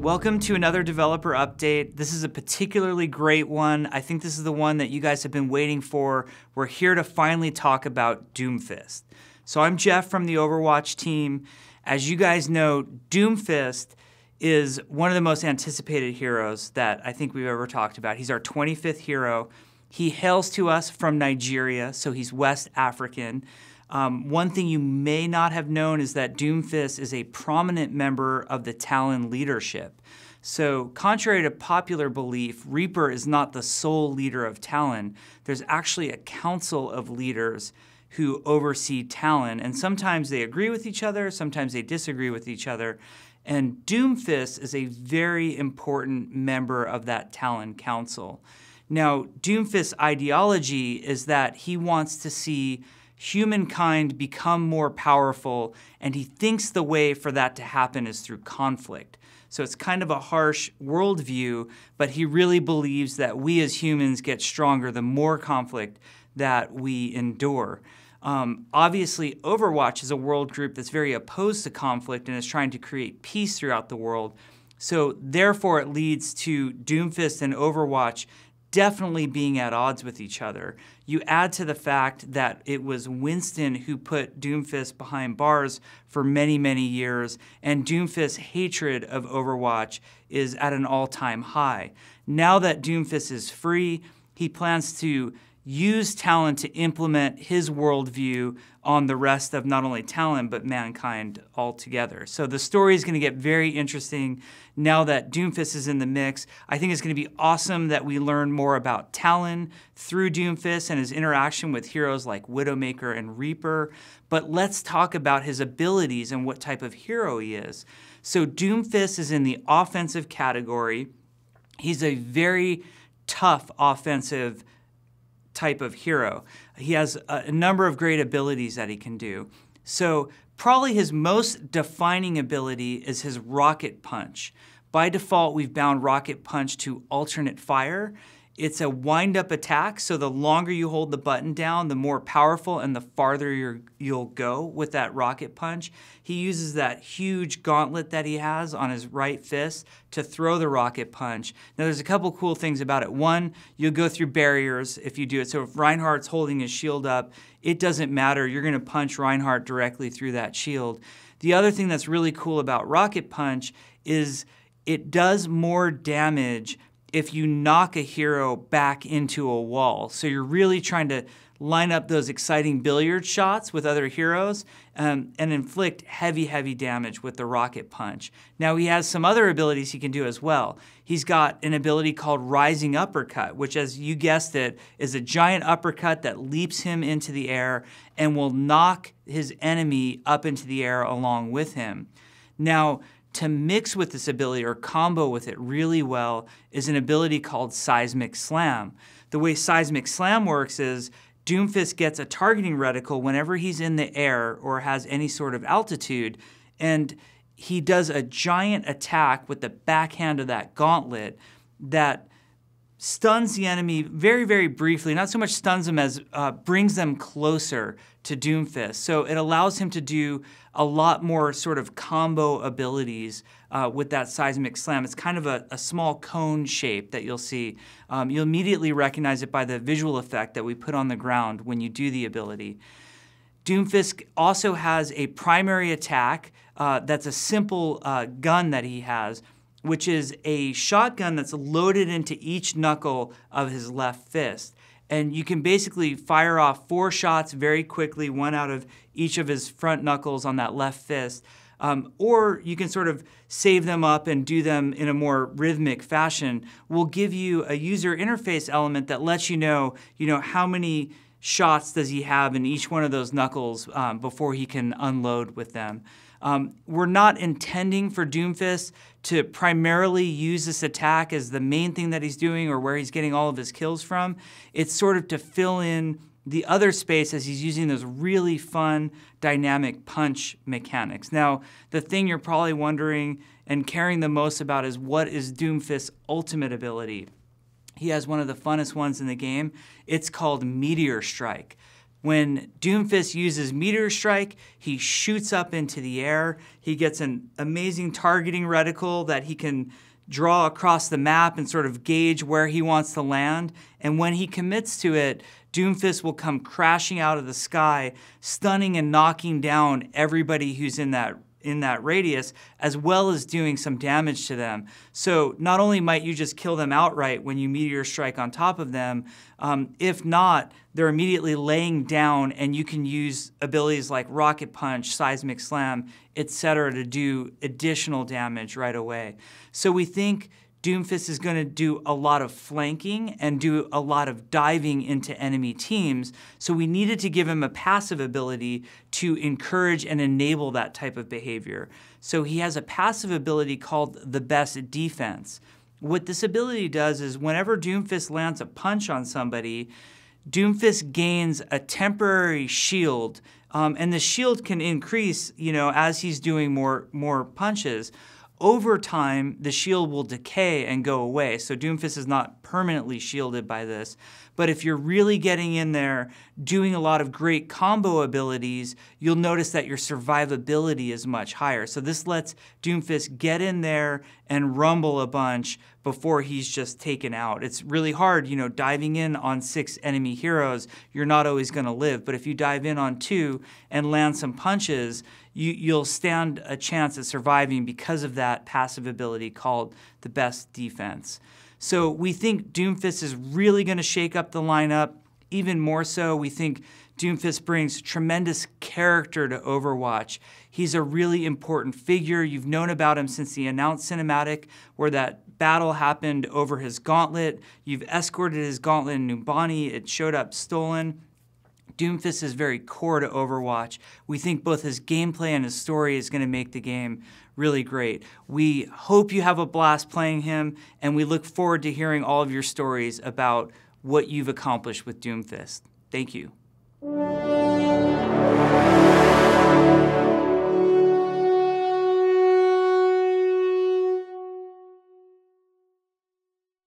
Welcome to another developer update. This is a particularly great one. I think this is the one that you guys have been waiting for. We're here to finally talk about Doomfist. So I'm Jeff from the Overwatch team. As you guys know, Doomfist is one of the most anticipated heroes that I think we've ever talked about. He's our 25th hero. He hails to us from Nigeria, so he's West African. One thing you may not have known is that Doomfist is a prominent member of the Talon leadership. So contrary to popular belief, Reaper is not the sole leader of Talon. There's actually a council of leaders who oversee Talon, and sometimes they agree with each other, sometimes they disagree with each other. And Doomfist is a very important member of that Talon council. Now, Doomfist's ideology is that he wants to see humankind become more powerful, and he thinks the way for that to happen is through conflict. So it's kind of a harsh worldview, but he really believes that we as humans get stronger the more conflict that we endure. Obviously, Overwatch is a world group that's very opposed to conflict and is trying to create peace throughout the world. So therefore, it leads to Doomfist and Overwatch definitely being at odds with each other. You add to the fact that it was Winston who put Doomfist behind bars for many, many years, and Doomfist's hatred of Overwatch is at an all-time high. Now that Doomfist is free, he plans to use Talon to implement his worldview on the rest of not only Talon, but mankind altogether. So the story is going to get very interesting now that Doomfist is in the mix. I think it's going to be awesome that we learn more about Talon through Doomfist and his interaction with heroes like Widowmaker and Reaper. But let's talk about his abilities and what type of hero he is. So Doomfist is in the offensive category. He's a very tough offensive type of hero. He has a number of great abilities that he can do. So probably his most defining ability is his Rocket Punch. By default, we've bound Rocket Punch to alternate fire. It's a wind-up attack, so the longer you hold the button down, the more powerful and the farther you'll go with that Rocket Punch. He uses that huge gauntlet that he has on his right fist to throw the Rocket Punch. Now, there's a couple cool things about it. One, you'll go through barriers if you do it. So if Reinhardt's holding his shield up, it doesn't matter. You're going to punch Reinhardt directly through that shield. The other thing that's really cool about Rocket Punch is it does more damage if you knock a hero back into a wall. So you're really trying to line up those exciting billiard shots with other heroes and inflict heavy, heavy damage with the Rocket Punch. Now he has some other abilities he can do as well. He's got an ability called Rising Uppercut, which, as you guessed it, is a giant uppercut that leaps him into the air and will knock his enemy up into the air along with him. Now, to mix with this ability or combo with it really well is an ability called Seismic Slam. The way Seismic Slam works is Doomfist gets a targeting reticle whenever he's in the air or has any sort of altitude, and he does a giant attack with the backhand of that gauntlet that stuns the enemy very, very briefly. Not so much stuns them as brings them closer to Doomfist. So it allows him to do a lot more sort of combo abilities with that Seismic Slam. It's kind of a small cone shape that you'll see. You'll immediately recognize it by the visual effect that we put on the ground when you do the ability. Doomfist also has a primary attack that's a simple gun that he has, which is a shotgun that's loaded into each knuckle of his left fist. And you can basically fire off 4 shots very quickly, one out of each of his front knuckles on that left fist. Or you can sort of save them up and do them in a more rhythmic fashion. We'll give you a user interface element that lets you know how many shots does he have in each one of those knuckles before he can unload with them. We're not intending for Doomfist to primarily use this attack as the main thing that he's doing or where he's getting all of his kills from. It's sort of to fill in the other space as he's using those really fun dynamic punch mechanics. Now, the thing you're probably wondering and caring the most about is what is Doomfist's ultimate ability? He has one of the funnest ones in the game. It's called Meteor Strike. When Doomfist uses Meteor Strike, he shoots up into the air. He gets an amazing targeting reticle that he can draw across the map and sort of gauge where he wants to land. And when he commits to it, Doomfist will come crashing out of the sky, stunning and knocking down everybody who's in that radius, as well as doing some damage to them. So not only might you just kill them outright when you Meteor Strike on top of them, if not, they're immediately laying down, and you can use abilities like Rocket Punch, Seismic Slam, etc. to do additional damage right away. So we think Doomfist is going to do a lot of flanking and do a lot of diving into enemy teams, so we needed to give him a passive ability to encourage and enable that type of behavior. So he has a passive ability called the Best Defense. What this ability does is whenever Doomfist lands a punch on somebody, Doomfist gains a temporary shield, and the shield can increase, as he's doing more punches. Over time, the shield will decay and go away, so Doomfist is not permanently shielded by this. But if you're really getting in there, doing a lot of great combo abilities, you'll notice that your survivability is much higher. So this lets Doomfist get in there and rumble a bunch before he's just taken out. It's really hard, diving in on 6 enemy heroes, you're not always going to live. But if you dive in on 2 and land some punches, you'll stand a chance at surviving because of that passive ability called the Best Defense. So we think Doomfist is really going to shake up the lineup. Even more so, we think Doomfist brings tremendous character to Overwatch. He's a really important figure. You've known about him since the announced cinematic, where that battle happened over his gauntlet. You've escorted his gauntlet in Numbani. It showed up stolen. Doomfist is very core to Overwatch. We think both his gameplay and his story is going to make the game really great. We hope you have a blast playing him, and we look forward to hearing all of your stories about what you've accomplished with Doomfist. Thank you.